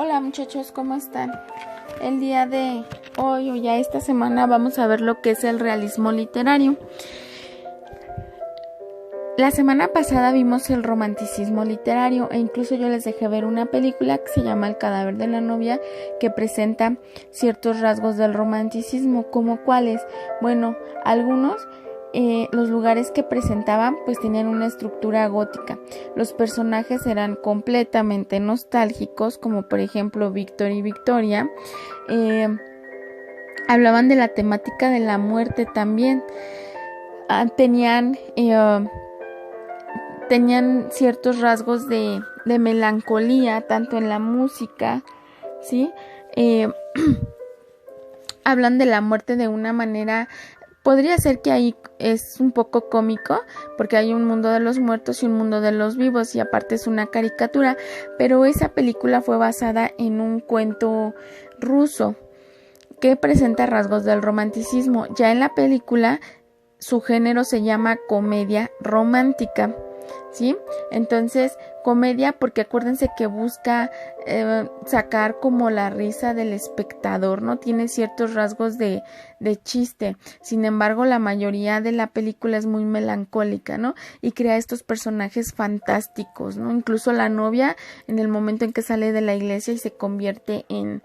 Hola muchachos, ¿cómo están? El día de hoy o ya esta semana vamos a ver lo que es el realismo literario. La semana pasada vimos el romanticismo literario e incluso yo les dejé ver una película que se llama El cadáver de la novia, que presenta ciertos rasgos del romanticismo, como cuáles. Bueno, algunos los lugares que presentaban pues tenían una estructura gótica. Los personajes eran completamente nostálgicos, como por ejemplo Víctor y Victoria. Hablaban de la temática de la muerte también. Tenían ciertos rasgos de melancolía, tanto en la música, ¿sí? Hablan de la muerte de una manera, podría ser que ahí es un poco cómico, porque hay un mundo de los muertos y un mundo de los vivos, y aparte es una caricatura, pero esa película fue basada en un cuento ruso que presenta rasgos del romanticismo. Ya en la película, su género se llama comedia romántica, ¿sí? Entonces, comedia porque acuérdense que busca sacar como la risa del espectador, ¿no? Tiene ciertos rasgos de chiste. Sin embargo, la mayoría de la película es muy melancólica, ¿no? Y crea estos personajes fantásticos, ¿no? Incluso la novia, en el momento en que sale de la iglesia y se convierte en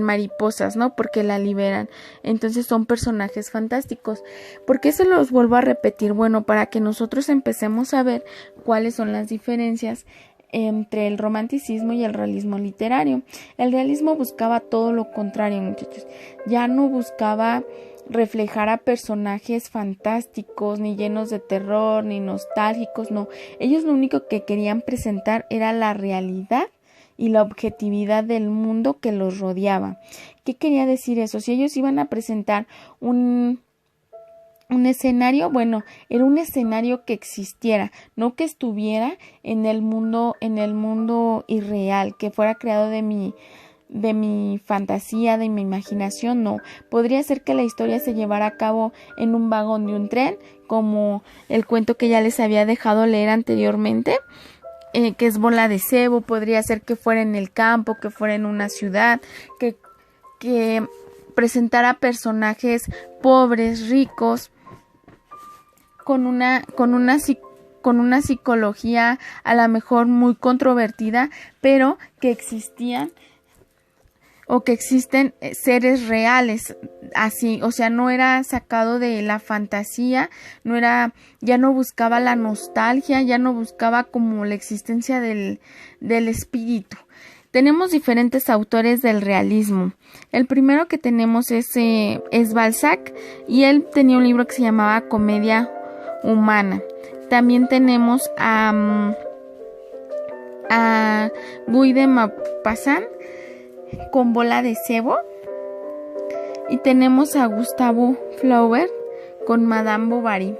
mariposas, ¿no? Porque la liberan. Entonces son personajes fantásticos. ¿Por qué se los vuelvo a repetir? Bueno, para que nosotros empecemos a ver cuáles son las diferencias entre el romanticismo y el realismo literario. El realismo buscaba todo lo contrario, muchachos. Ya no buscaba reflejar a personajes fantásticos, ni llenos de terror, ni nostálgicos, no. Ellos lo único que querían presentar era la realidad y la objetividad del mundo que los rodeaba. ¿Qué quería decir eso? Si ellos iban a presentar un escenario, bueno, era un escenario que existiera, no que estuviera en el mundo irreal, que fuera creado de mi fantasía, de mi imaginación, no. Podría ser que la historia se llevara a cabo en un vagón de un tren, como el cuento que ya les había dejado leer anteriormente, que es Bola de Cebo. Podría ser que fuera en el campo, que fuera en una ciudad, que presentara personajes pobres, ricos, con una psicología a lo mejor muy controvertida, pero que existían o que existen seres reales, así, o sea, no era sacado de la fantasía, ya no buscaba la nostalgia, ya no buscaba como la existencia del espíritu. Tenemos diferentes autores del realismo. El primero que tenemos es Balzac, y él tenía un libro que se llamaba Comedia Humana. También tenemos a Guy de Maupassant con Bola de Cebo, y tenemos a Gustave Flaubert con Madame Bovary.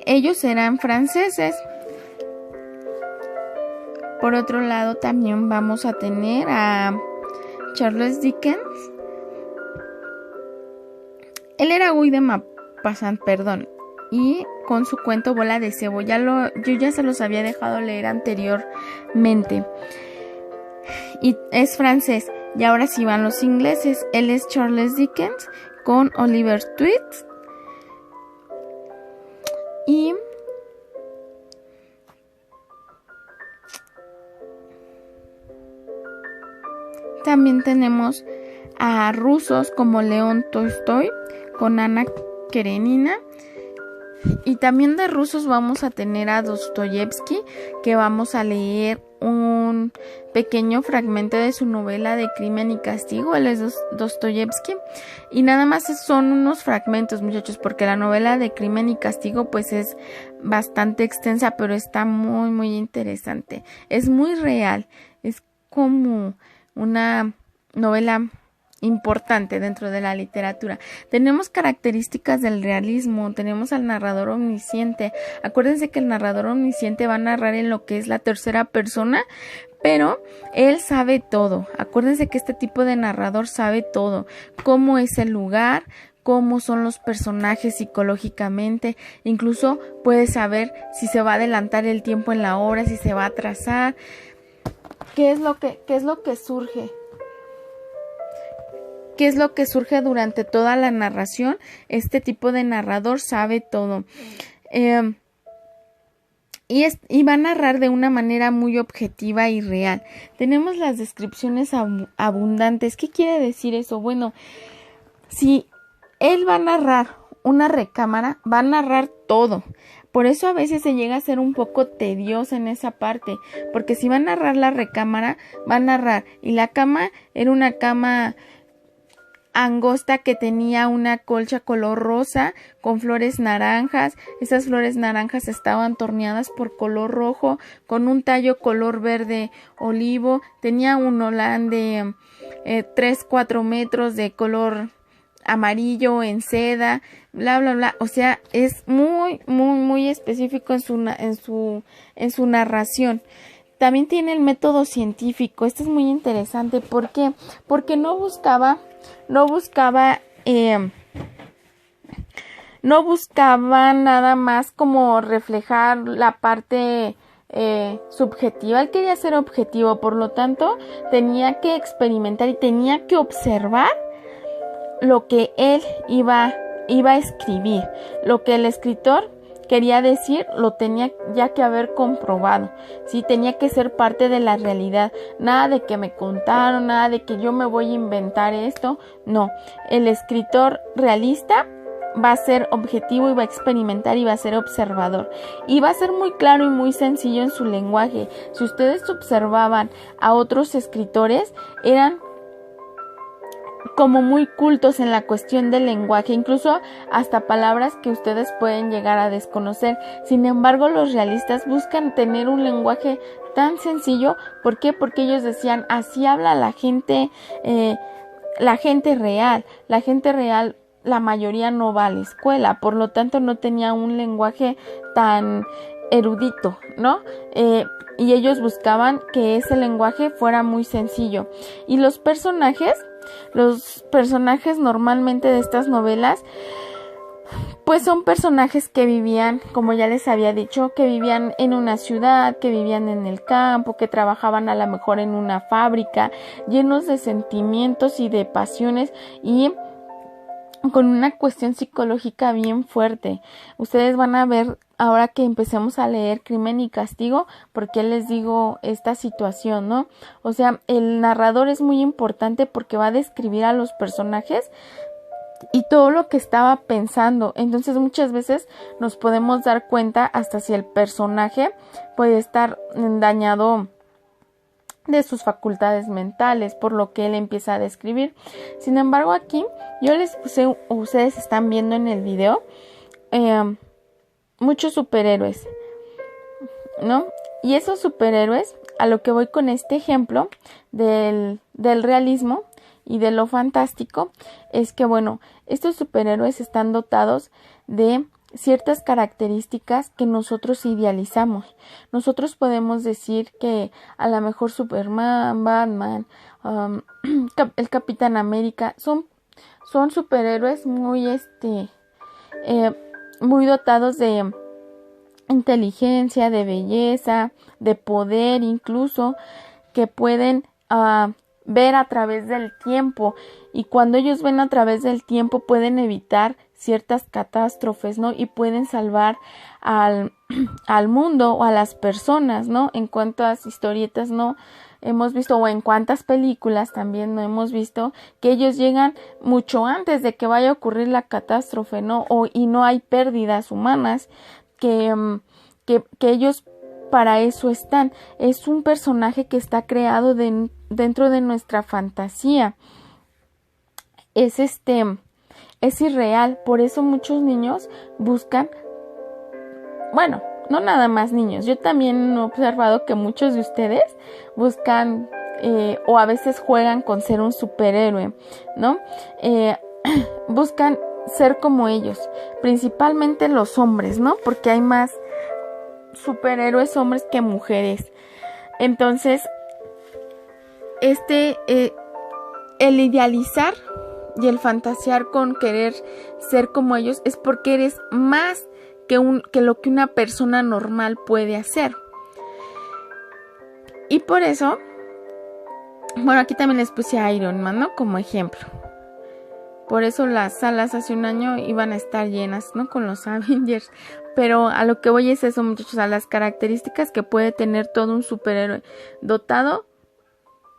Ellos eran franceses. Por otro lado, también vamos a tener a Charles Dickens. Él era Guy de Maupassant, y con su cuento Bola de Cebo. Yo ya se los había dejado leer anteriormente. Y es francés. Y ahora sí van los ingleses. Él es Charles Dickens con Oliver Twist. Y también tenemos a rusos como León Tolstoy con Ana Karenina. Y también de rusos vamos a tener a Dostoyevsky, que vamos a leer un pequeño fragmento de su novela de Crimen y Castigo. Él es Dostoyevsky, y nada más son unos fragmentos, muchachos, porque la novela de Crimen y Castigo pues es bastante extensa, pero está muy muy interesante. Es muy real, es como una novela importante dentro de la literatura. Tenemos características del realismo. Tenemos al narrador omnisciente. Acuérdense que el narrador omnisciente va a narrar en lo que es la tercera persona, pero él sabe todo. Acuérdense que este tipo de narrador sabe todo: cómo es el lugar, cómo son los personajes psicológicamente, incluso puedes saber si se va a adelantar el tiempo en la obra, si se va a atrasar, qué es lo que surge. ¿Qué es lo que surge durante toda la narración? Este tipo de narrador sabe todo. Y va a narrar de una manera muy objetiva y real. Tenemos las descripciones abundantes. ¿Qué quiere decir eso? Bueno, si él va a narrar una recámara, va a narrar todo. Por eso a veces se llega a ser un poco tedioso en esa parte, porque si va a narrar la recámara, va a narrar, y la cama era una cama angosta que tenía una colcha color rosa con flores naranjas. Esas flores naranjas estaban torneadas por color rojo con un tallo color verde olivo. Tenía un holán de 3-4 metros de color amarillo en seda, bla bla bla. O sea, es muy específico en su narración. También tiene el método científico. Esto es muy interesante. ¿Por qué? Porque no buscaba nada más como reflejar la parte subjetiva. Él quería ser objetivo, por lo tanto tenía que experimentar y tenía que observar lo que él iba a escribir. Lo que el escritor quería decir lo tenía ya que haber comprobado, sí, tenía que ser parte de la realidad, nada de que me contaron, nada de que yo me voy a inventar esto, no, el escritor realista va a ser objetivo y va a experimentar y va a ser observador y va a ser muy claro y muy sencillo en su lenguaje. Si ustedes observaban a otros escritores, eran como muy cultos en la cuestión del lenguaje, incluso hasta palabras que ustedes pueden llegar a desconocer. Sin embargo, los realistas buscan tener un lenguaje tan sencillo. ¿Por qué? Porque ellos decían, así habla la gente real. La gente real, la mayoría no va a la escuela, por lo tanto no tenía un lenguaje tan erudito, ¿no? Y ellos buscaban que ese lenguaje fuera muy sencillo. Y los personajes normalmente de estas novelas, pues son personajes que vivían, como ya les había dicho, que vivían en una ciudad, que vivían en el campo, que trabajaban a lo mejor en una fábrica, llenos de sentimientos y de pasiones y con una cuestión psicológica bien fuerte. Ustedes van a ver ahora que empecemos a leer Crimen y Castigo, porque les digo esta situación, ¿no? O sea, el narrador es muy importante porque va a describir a los personajes y todo lo que estaba pensando. Entonces muchas veces nos podemos dar cuenta hasta si el personaje puede estar dañado de sus facultades mentales por lo que él empieza a describir. Sin embargo, aquí yo les puse, ustedes están viendo en el video, muchos superhéroes, ¿no? Y esos superhéroes, a lo que voy con este ejemplo del realismo y de lo fantástico, es que, bueno, estos superhéroes están dotados de ciertas características que nosotros idealizamos. Nosotros podemos decir que a lo mejor Superman, Batman, el Capitán América son superhéroes muy muy dotados de inteligencia, de belleza, de poder, incluso que pueden ver a través del tiempo, y cuando ellos ven a través del tiempo pueden evitar ciertas catástrofes, ¿no? Y pueden salvar al mundo o a las personas, ¿no? En cuántas historietas no hemos visto, o en cuántas películas también no hemos visto, que ellos llegan mucho antes de que vaya a ocurrir la catástrofe, ¿no? Y no hay pérdidas humanas, que ellos para eso están. Es un personaje que está creado dentro de nuestra fantasía. Es irreal, por eso muchos niños buscan, bueno, no nada más niños, yo también he observado que muchos de ustedes buscan o a veces juegan con ser un superhéroe, ¿no? Buscan ser como ellos, principalmente los hombres, ¿no? Porque hay más superhéroes hombres que mujeres. Entonces, el idealizar y el fantasear con querer ser como ellos es porque eres más que lo que una persona normal puede hacer. Y por eso, bueno, aquí también les puse a Iron Man, ¿no? Como ejemplo. Por eso las salas hace un año iban a estar llenas, ¿no? Con los Avengers. Pero a lo que voy es eso, muchachos, a las características que puede tener todo un superhéroe dotado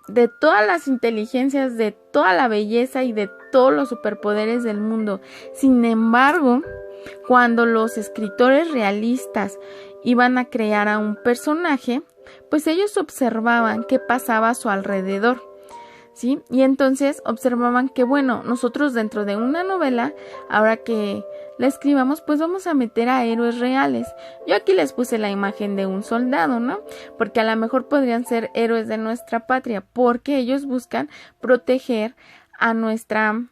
de todas las inteligencias, de toda la belleza y de todos los superpoderes del mundo. Sin embargo, cuando los escritores realistas iban a crear a un personaje, pues ellos observaban qué pasaba a su alrededor, ¿sí? Y entonces observaban que, bueno, nosotros dentro de una novela, ahora que la escribamos, pues vamos a meter a héroes reales. Yo aquí les puse la imagen de un soldado, ¿no? Porque a lo mejor podrían ser héroes de nuestra patria, porque ellos buscan proteger a nuestra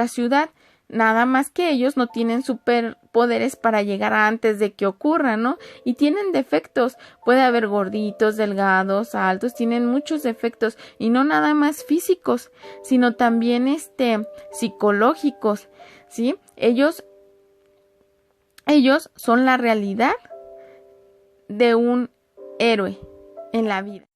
ciudad. Nada más que ellos no tienen superpoderes para llegar antes de que ocurra, ¿no? Y tienen defectos. Puede haber gorditos, delgados, altos, tienen muchos defectos. Y no nada más físicos, sino también psicológicos, ¿sí? Ellos son la realidad de un héroe en la vida.